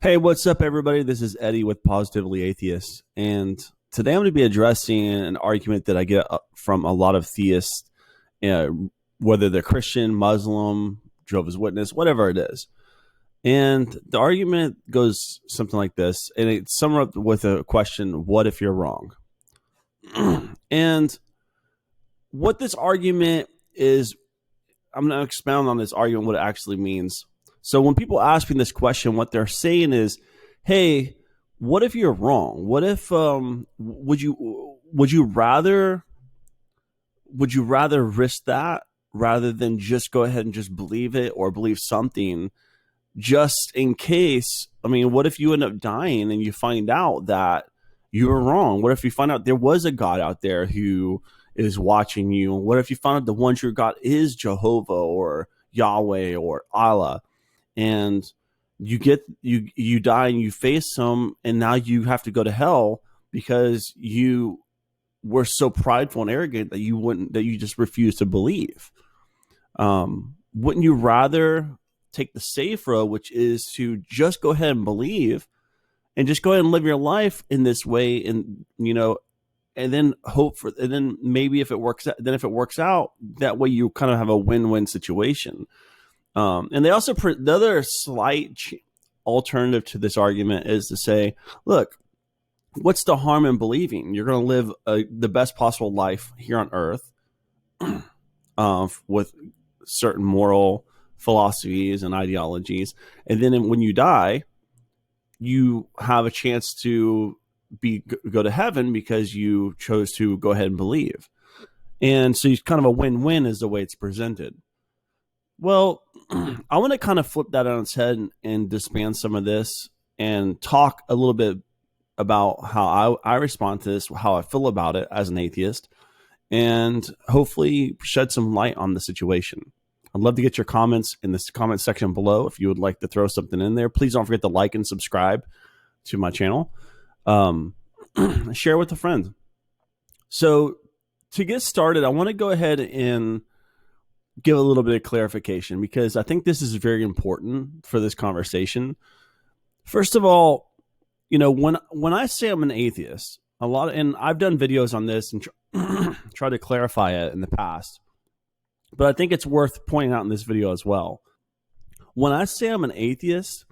Hey, what's up, everybody? This is Eddie with Positively Atheist. And today I'm going to be addressing an argument that I get from a lot of theists, uh, whether they're Christian, Muslim, Jehovah's Witness, whatever it is. And the argument goes something like this, and it's summed up with a question: what if you're wrong? And what this argument is, I'm going to expound on this argument, what it actually means. So when people ask me this question, what they're saying is, hey, what if you're wrong? What if would you rather risk that rather than just go ahead and just believe it or believe something just in case? I mean, what if you end up dying and you find out that you were wrong? What if you find out there was a God out there who is watching you? What if you find out the one true God is Jehovah or Yahweh or Allah? And you die and you face some, and now you have to go to hell because you were so prideful and arrogant that you just refused to believe. Wouldn't you rather take the safe road, which is to just go ahead and believe and just go ahead and live your life in this way, and and then hope for, and then maybe if it works out, that way you kind of have a win-win situation. And they also, the other slight alternative to this argument is to say, look, what's the harm in believing? You're going to live the best possible life here on earth with certain moral philosophies and ideologies. And then when you die, you have a chance to go to heaven because you chose to go ahead and believe. And so it's kind of a win-win is the way it's presented. Well, I want to kind of flip that on its head and disband some of this and talk a little bit about how I respond to this, how I feel about it as an atheist, and hopefully shed some light on the situation. I'd love to get your comments in this comment section below. If you would like to throw something in there, please don't forget to like and subscribe to my channel. Share with a friend. So to get started, I want to go ahead and give a little bit of clarification, because I think this is very important for this conversation. First of all, when I say I'm an atheist, and I've done videos on this and try to clarify it in the past, but I think it's worth pointing out in this video as well. When I say I'm an atheist,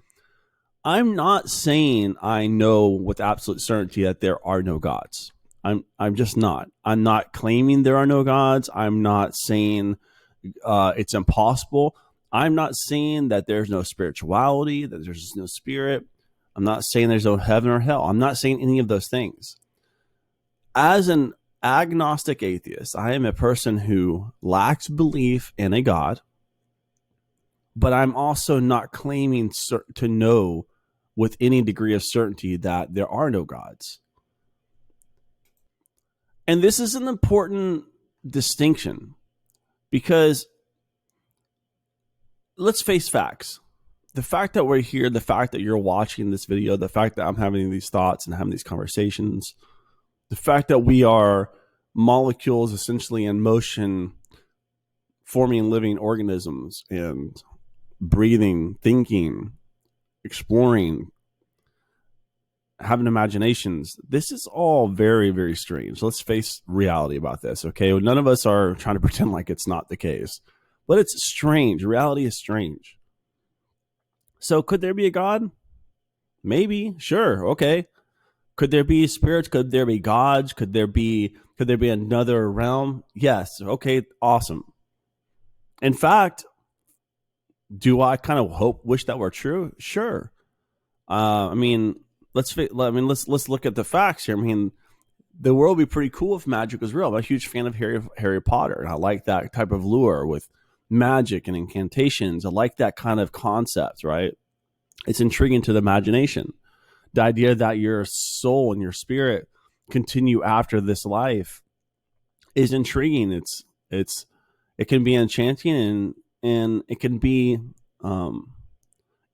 I'm not saying I know with absolute certainty that there are no gods. I'm just not. I'm not claiming there are no gods. I'm not saying it's impossible. I'm not saying that there's no spirituality, that there's no spirit. I'm not saying there's no heaven or hell. I'm not saying any of those things. As an agnostic atheist, I am a person who lacks belief in a God, but I'm also not claiming to know with any degree of certainty that there are no gods. And this is an important distinction, because let's face facts. The fact that we're here, the fact that you're watching this video, the fact that I'm having these thoughts and having these conversations, the fact that we are molecules essentially in motion, forming living organisms and breathing, thinking, exploring, having imaginations. This is all very, very strange. Let's face reality about this, okay? None of us are trying to pretend like it's not the case, but it's strange. Reality is strange. So could there be a God? Maybe. Sure. Okay. Could there be spirits? Could there be gods? Could there be another realm? Yes. Okay. Awesome. In fact, do I kind of wish that were true? Sure. Let's look at the facts here. I mean, the world would be pretty cool if magic was real. I'm a huge fan of Harry Potter, and I like that type of lure with magic and incantations. I like that kind of concept, right? It's intriguing to the imagination. The idea that your soul and your spirit continue after this life is intriguing. It can be enchanting, and it can be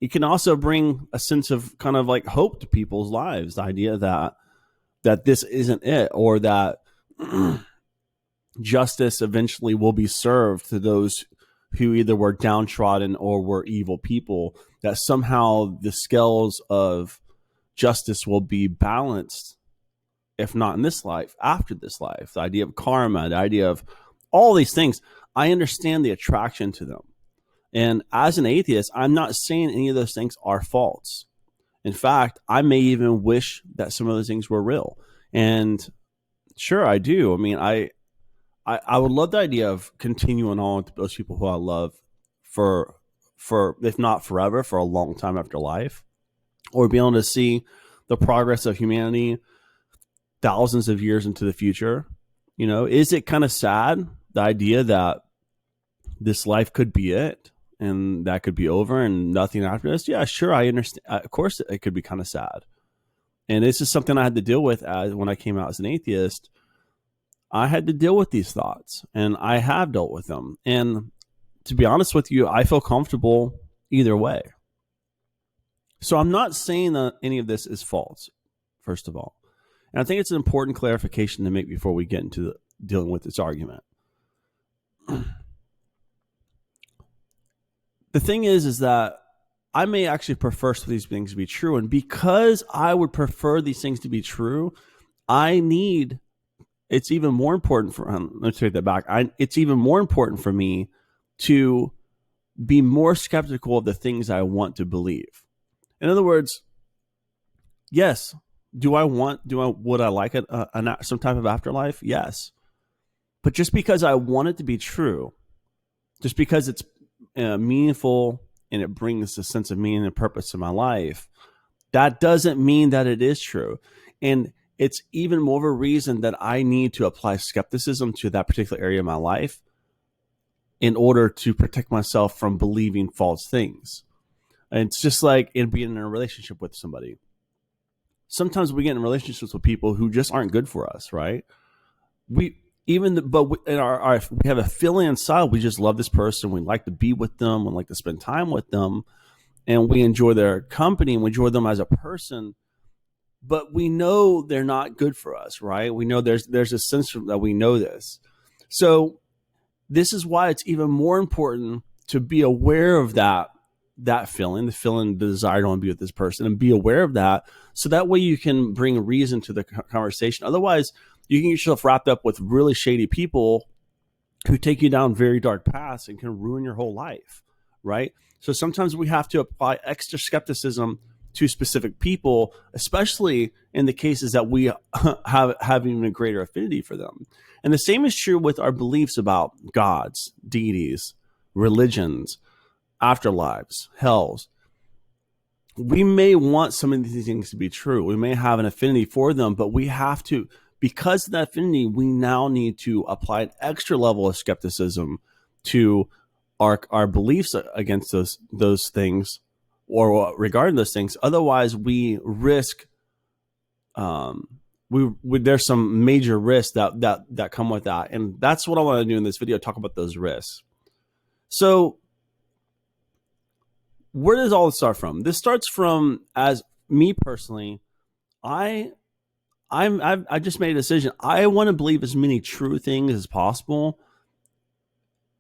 it can also bring a sense of kind of like hope to people's lives. The idea that this isn't it, or that justice eventually will be served to those who either were downtrodden or were evil people, that somehow the scales of justice will be balanced, if not in this life, after this life. The idea of karma, the idea of all these things, I understand the attraction to them. And as an atheist, I'm not saying any of those things are false. In fact, I may even wish that some of those things were real. And sure, I do. I mean, I would love the idea of continuing on with those people who I love for if not forever, for a long time after life, or be able to see the progress of humanity thousands of years into the future. You know, is it kind of sad, the idea that this life could be it and that could be over and nothing after this? Yeah, sure, I understand. Of course, it could be kind of sad. And this is something I had to deal with when I came out as an atheist. I had to deal with these thoughts, and I have dealt with them. And to be honest with you, I feel comfortable either way. So I'm not saying that any of this is false, first of all. And I think it's an important clarification to make before we get into dealing with this argument. The thing is that I may actually prefer some of these things to be true. And because I would prefer these things to be true, it's even more important for, let's take that back. It's even more important for me to be more skeptical of the things I want to believe. In other words, yes, would I like some type of afterlife? Yes. But just because I want it to be true, just because it's meaningful and it brings a sense of meaning and purpose to my life, that doesn't mean that it is true. And it's even more of a reason that I need to apply skepticism to that particular area of my life in order to protect myself from believing false things. And it's just like in being in a relationship with somebody. Sometimes we get in relationships with people who just aren't good for us, right? We have a feeling inside, we just love this person. We like to be with them. We like to spend time with them. And we enjoy their company and we enjoy them as a person. But we know they're not good for us, right? We know there's a sense that we know this. So this is why it's even more important to be aware of that feeling, the desire to want to be with this person, and be aware of that. So that way you can bring reason to the conversation. Otherwise, you can get yourself wrapped up with really shady people who take you down very dark paths and can ruin your whole life, right? So sometimes we have to apply extra skepticism to specific people, especially in the cases that we have even a greater affinity for them. And the same is true with our beliefs about gods, deities, religions, afterlives, hells. We may want some of these things to be true. We may have an affinity for them, but we have to, because of that affinity, we now need to apply an extra level of skepticism to our beliefs against those things, or regarding those things. Otherwise, we risk. There's some major risks that come with that, and that's what I want to do in this video. Talk about those risks. So, where does all this start from? This starts from, as me personally, I just made a decision. I want to believe as many true things as possible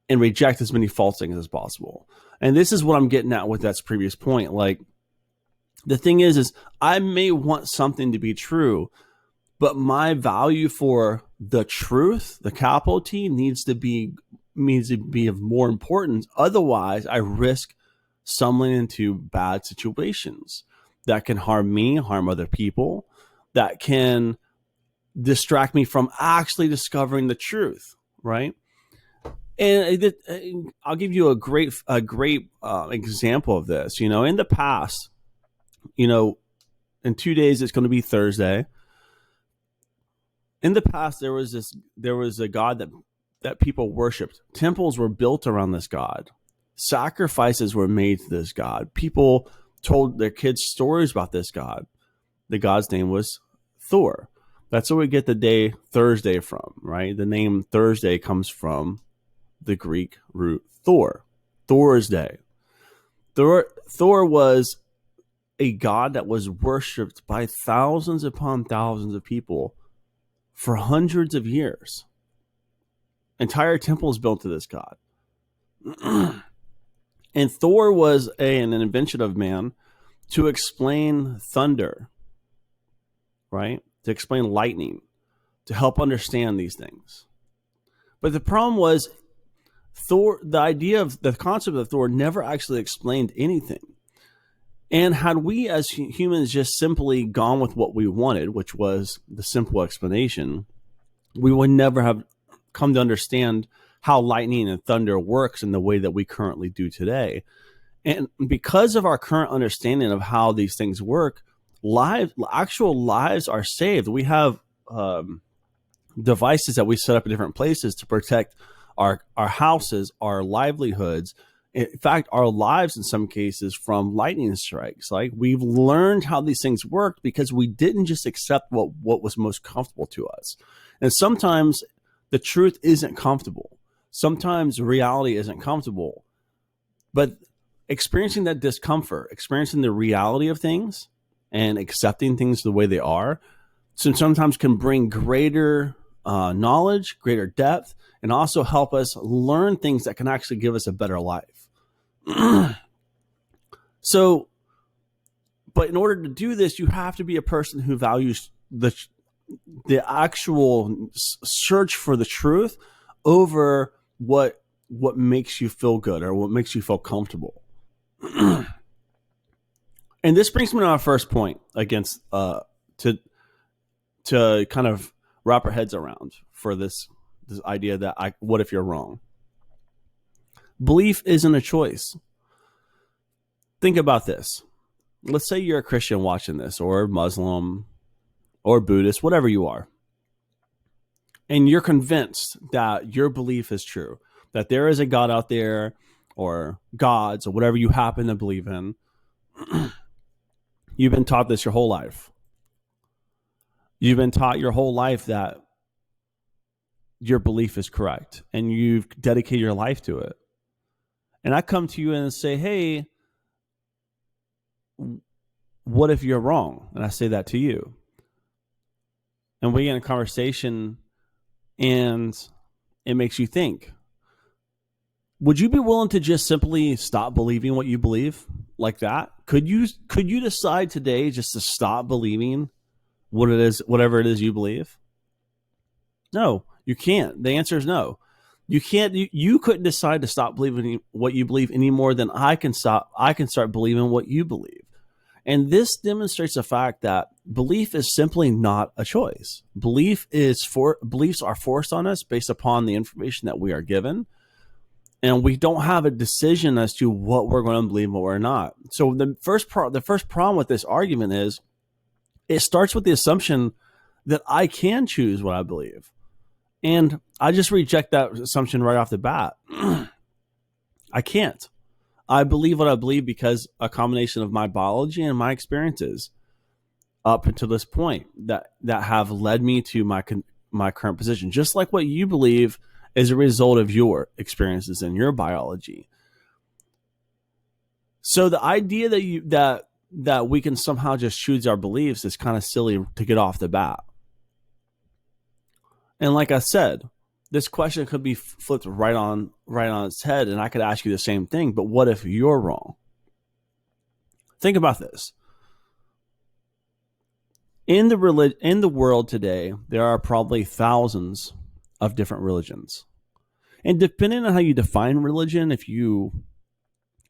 and reject as many false things as possible. And this is what I'm getting at with that previous point. Like, the thing is I may want something to be true, but my value for the truth, the capital T, needs to be of more importance. Otherwise, I risk stumbling into bad situations that can harm me, harm other people, that can distract me from actually discovering the truth, right? And I'll give you a great example of this. You know, in the past, you know, in 2 days it's going to be Thursday. In the past, there was a god that people worshipped. Temples were built around this god. Sacrifices were made to this god. People told their kids stories about this god. The god's name was Thor. That's where we get the day Thursday from, right? The name Thursday comes from the Greek root Thor, Thor's day. Thor was a god that was worshipped by thousands upon thousands of people for hundreds of years. Entire temples built to this god. And Thor was an invention of man to explain thunder, right? To explain lightning, to help understand these things. But the problem was Thor, the concept of Thor never actually explained anything. And had we as humans just simply gone with what we wanted, which was the simple explanation, we would never have come to understand how lightning and thunder works in the way that we currently do today. And because of our current understanding of how these things work, actual lives are saved. We have devices that we set up in different places to protect our houses, our livelihoods, in fact, our lives in some cases from lightning strikes. Like, we've learned how these things work because we didn't just accept what was most comfortable to us. And sometimes the truth isn't comfortable. Sometimes reality isn't comfortable. But experiencing that discomfort, experiencing the reality of things and accepting things the way they are, sometimes can bring greater knowledge, greater depth, and also help us learn things that can actually give us a better life. So, but in order to do this, you have to be a person who values the actual search for the truth over what makes you feel good or what makes you feel comfortable. And this brings me to our first point against to kind of wrap our heads around for this idea that what if you're wrong? Belief isn't a choice. Think about this. Let's say you're a Christian watching this, or Muslim, or Buddhist, whatever you are. And you're convinced that your belief is true, that there is a God out there, or gods, or whatever you happen to believe in. You've been taught this your whole life. You've been taught your whole life that your belief is correct, and you've dedicated your life to it. And I come to you and say, hey, what if you're wrong? And I say that to you. And we get in a conversation and it makes you think. Would you be willing to just simply stop believing what you believe like that? Could you decide today just to stop believing whatever it is you believe? No, you can't. The answer is no. You can't. You couldn't decide to stop believing what you believe any more than I can start believing what you believe. And this demonstrates the fact that belief is simply not a choice. Beliefs are forced on us based upon the information that we are given, and we don't have a decision as to what we're going to believe or not. So the first problem with this argument is it starts with the assumption that I can choose what I believe. And I just reject that assumption right off the bat. I can't. I believe what I believe because a combination of my biology and my experiences up until this point that have led me to my current position. Just like what you believe is a result of your experiences and your biology. So the idea that we can somehow just choose our beliefs is kind of silly to get off the bat. And like I said, this question could be flipped right on its head, and I could ask you the same thing, but what if you're wrong? Think about this. In the world today, there are probably thousands of different religions. And depending on how you define religion, if you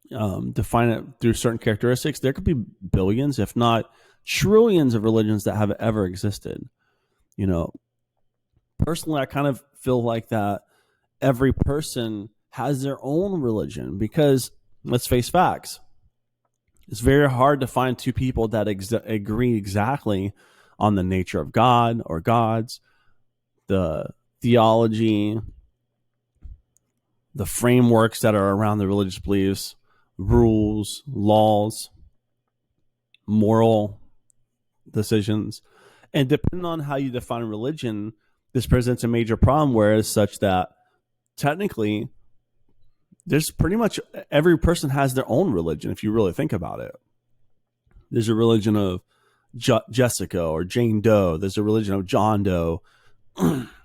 define it through certain characteristics, there could be billions, if not trillions of religions that have ever existed. You know, personally, I kind of feel like that every person has their own religion because, let's face facts, it's very hard to find two people that agree exactly on the nature of God or gods, the theology, the frameworks that are around the religious beliefs, rules, laws, moral decisions. And depending on how you define religion, this presents a major problem where it's such that technically there's pretty much every person has their own religion if you really think about it. There's a religion of Jessica or Jane Doe. There's a religion of John Doe.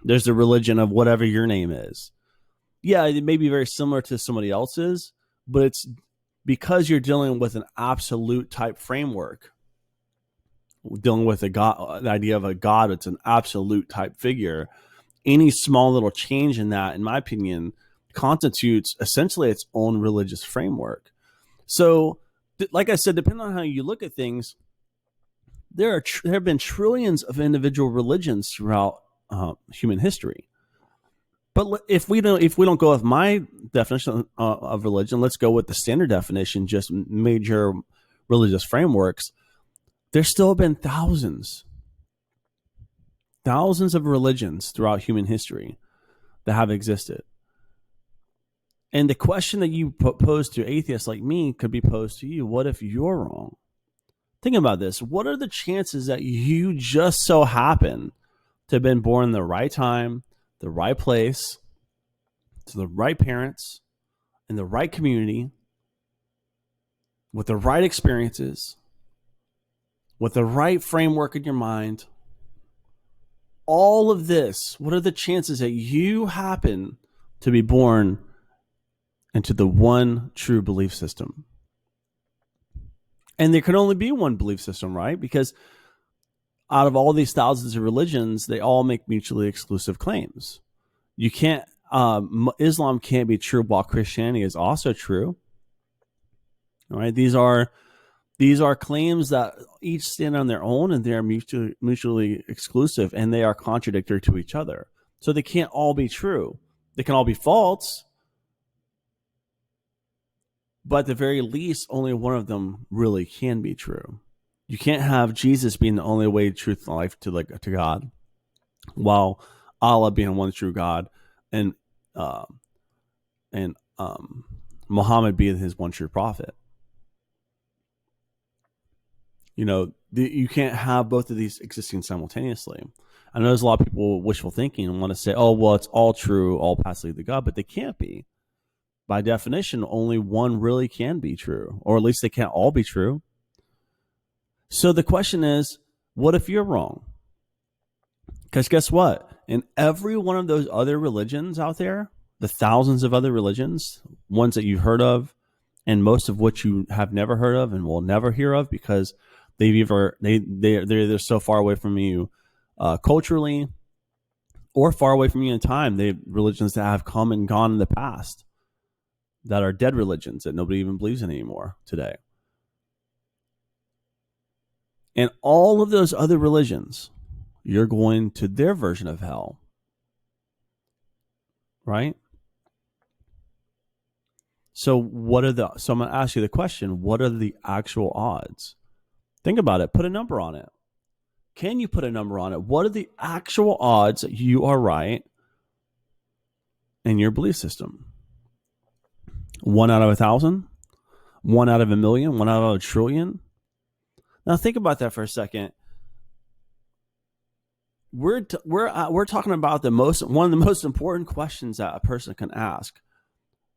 There's a religion of whatever your name is. yeah, it may be very similar to somebody else's, but it's because you're dealing with an absolute type framework, dealing with a God, the idea of a God, it's an absolute type figure. Any small little change in that, in my opinion, constitutes essentially its own religious framework. So, like I said, depending on how you look at things, there have been trillions of individual religions throughout human history. But if we don't go with my definition of religion, let's go with the standard definition, just major religious frameworks. There's still been thousands of religions throughout human history that have existed. And the question that you pose to atheists like me could be posed to you. What if you're wrong? Think about this. What are the chances that you just so happen to have been born in the right time, the right place, to the right parents, in the right community, with the right experiences, with the right framework in your mind? All of this, what are the chances that you happen to be born into the one true belief system? And there can only be one belief system, right? Because out of all these thousands of religions, they all make mutually exclusive claims. You can't, Islam can't be true while Christianity is also true. All right, these are claims that each stand on their own, and they are mutually exclusive, and they are contradictory to each other. So they can't all be true. They can all be false, but at the very least, only one of them really can be true. You can't have Jesus being the only way, truth, and life to God, while Allah being one true God, and Muhammad being his one true prophet. You can't have both of these existing simultaneously. I know there's a lot of people wishful thinking and want to say, oh, well, it's all true, all paths lead to God, but they can't be. By definition, only one really can be true, or at least they can't all be true. So the question is, what if you're wrong? Because guess what? In every one of those other religions out there, the thousands of other religions, ones that you've heard of, and most of which you have never heard of and will never hear of because they're either so far away from you culturally or far away from you in time. They have religions that have come and gone in the past, that are dead religions that nobody even believes in anymore today. And all of those other religions, you're going to their version of hell, right? So I'm going to ask you the question, what are the actual odds? Think about it. Put a number on it. Can you put a number on it? What are the actual odds that you are right in your belief system? 1 out of 1,000? 1 out of 1,000,000? 1 out of 1,000,000,000,000? Now think about that for a second. We're talking about one of the most important questions that a person can ask.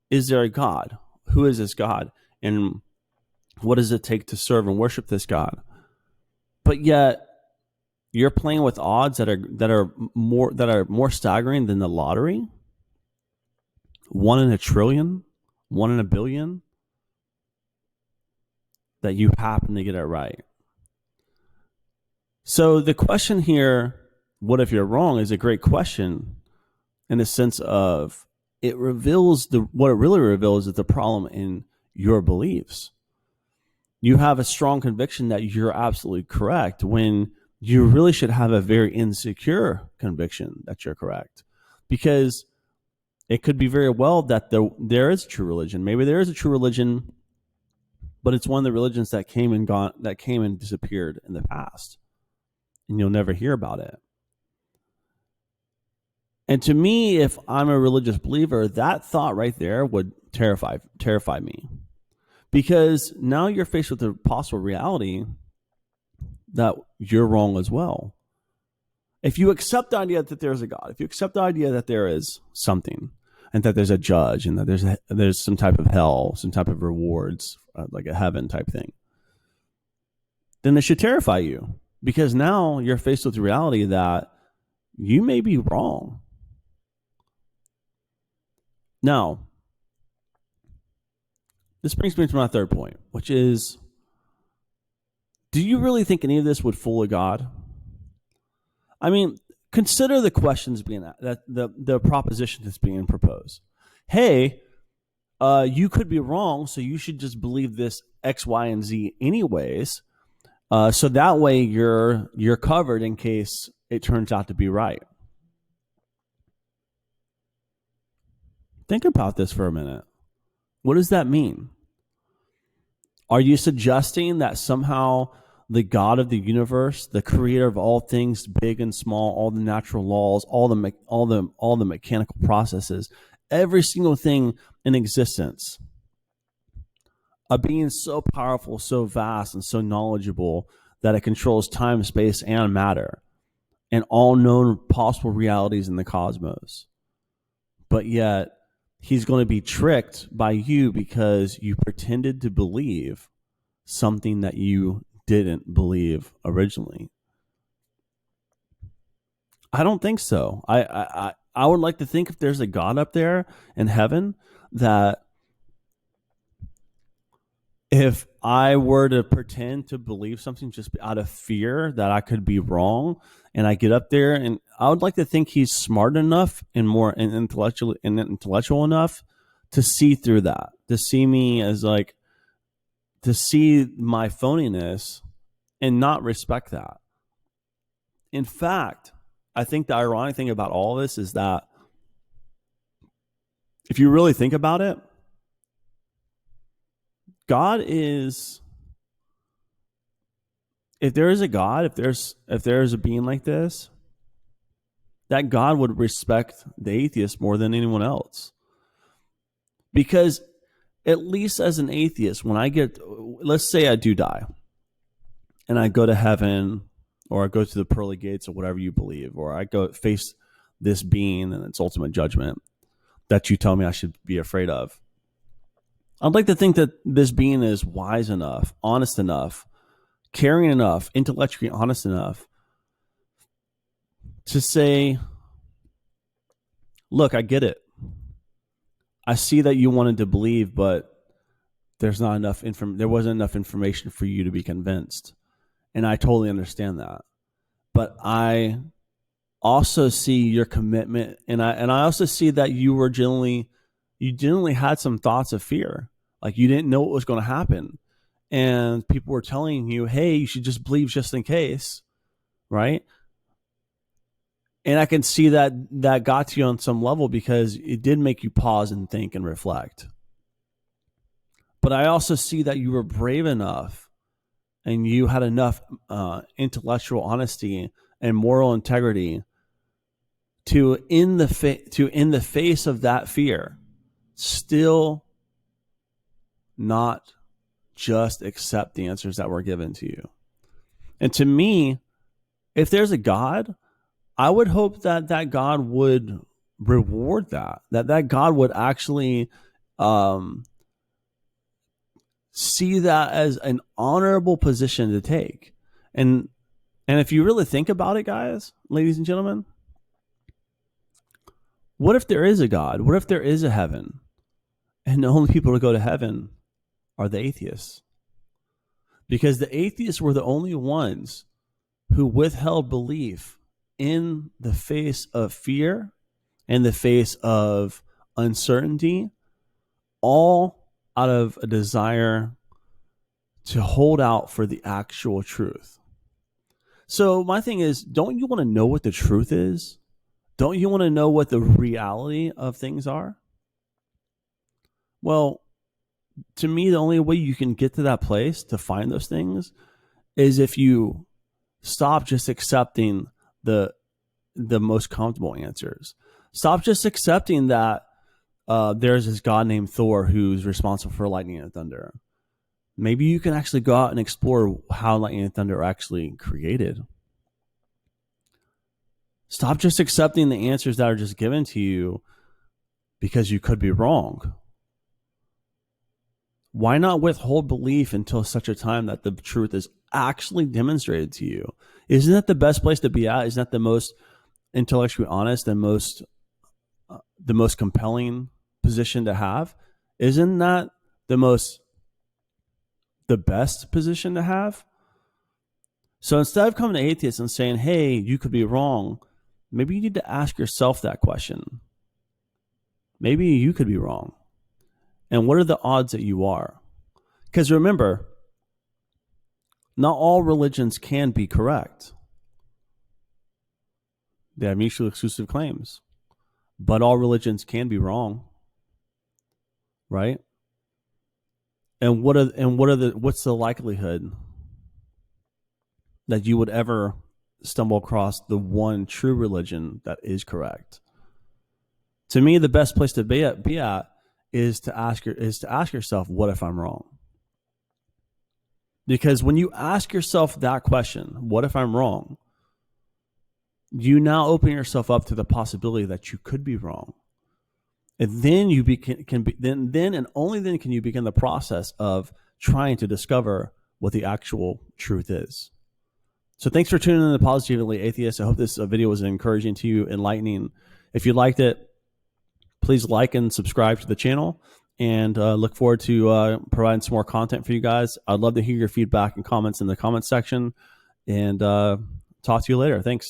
Is there a God? Who is this God? And what does it take to serve and worship this God? But yet you're playing with odds that are more staggering than the lottery. 1 in a trillion, 1 in a billion, that you happen to get it right. So the question here, what if you're wrong, is a great question in the sense of what it really reveals is the problem in your beliefs. You have a strong conviction that you're absolutely correct when you really should have a very insecure conviction that you're correct, because it could be very well that there is a true religion. Maybe there is a true religion, but it's one of the religions that came and disappeared in the past, and you'll never hear about it. And to me, if I'm a religious believer, that thought right there would terrify me, because now you're faced with the possible reality that you're wrong as well. If you accept the idea that there's a God, if you accept the idea that there is something, and that there's a judge, and that there's some type of hell, some type of rewards, like a heaven type thing, then it should terrify you, because now you're faced with the reality that you may be wrong. Now, this brings me to my third point, which is, do you really think any of this would fool a God? I mean, consider the questions being that the proposition that's being proposed. Hey, you could be wrong, so you should just believe this X, Y, and Z anyways. So that way you're covered in case it turns out to be right. Think about this for a minute. What does that mean? Are you suggesting that somehow the God of the universe, the creator of all things big and small, all the natural laws, all the mechanical processes, every single thing in existence, a being so powerful, so vast, and so knowledgeable that it controls time, space, and matter, and all known possible realities in the cosmos, but yet he's going to be tricked by you because you pretended to believe something that you didn't believe originally? I don't think so. I would like to think if there's a God up there in heaven, that if I were to pretend to believe something just out of fear that I could be wrong, and I get up there, and I would like to think he's smart enough and more intellectual enough to see through that, to see me as like, to see my phoniness and not respect that. In fact, I think the ironic thing about all this is that if you really think about it, God is, if there is a God, if there's a being like this, that God would respect the atheist more than anyone else. Because at least as an atheist, when I get, let's say I do die and I go to heaven, or I go to the pearly gates, or whatever you believe, or I go face this being and its ultimate judgment that you tell me I should be afraid of. I'd like to think that this being is wise enough, honest enough, caring enough, intellectually honest enough to say, look, I get it. I see that you wanted to believe, but there wasn't enough information for you to be convinced. And I totally understand that. But I also see your commitment, and I also see that you genuinely had some thoughts of fear. Like, you didn't know what was going to happen. And people were telling you, hey, you should just believe just in case, right? And I can see that got to you on some level, because it did make you pause and think and reflect. But I also see that you were brave enough and you had enough intellectual honesty and moral integrity to, in the face of that fear, still not just accept the answers that were given to you. And to me, if there's a God, I would hope that God would reward that God would actually see that as an honorable position to take. And if you really think about it, guys, ladies and gentlemen, what if there is a God? What if there is a heaven, and the only people to go to heaven are the atheists? Because the atheists were the only ones who withheld belief in the face of fear, in the face of uncertainty, all out of a desire to hold out for the actual truth. So my thing is, don't you want to know what the truth is? Don't you want to know what the reality of things are? Well, to me, the only way you can get to that place to find those things is if you stop just accepting the most comfortable answers. Stop just accepting that there's this God named Thor who's responsible for lightning and thunder. Maybe you can actually go out and explore how lightning and thunder are actually created. Stop just accepting the answers that are just given to you because you could be wrong. Why not withhold belief until such a time that the truth is actually demonstrated to you? Isn't that the best place to be at? Isn't that the most intellectually honest and the most compelling position to have? Isn't that the best position to have? So instead of coming to atheists and saying, hey, you could be wrong, maybe you need to ask yourself that question. Maybe you could be wrong. And what are the odds that you are? Because remember, not all religions can be correct. They have mutually exclusive claims. But all religions can be wrong. Right? And what's the likelihood that you would ever stumble across the one true religion that is correct? To me, the best place to be at is to ask yourself, what if I'm wrong? Because when you ask yourself that question, what if I'm wrong? You now open yourself up to the possibility that you could be wrong. And then you then and only then can you begin the process of trying to discover what the actual truth is. So thanks for tuning in to Positively Atheist. I hope this video was encouraging to you, enlightening. If you liked it, please like and subscribe to the channel, and look forward to providing some more content for you guys. I'd love to hear your feedback and comments in the comment section, and talk to you later. Thanks.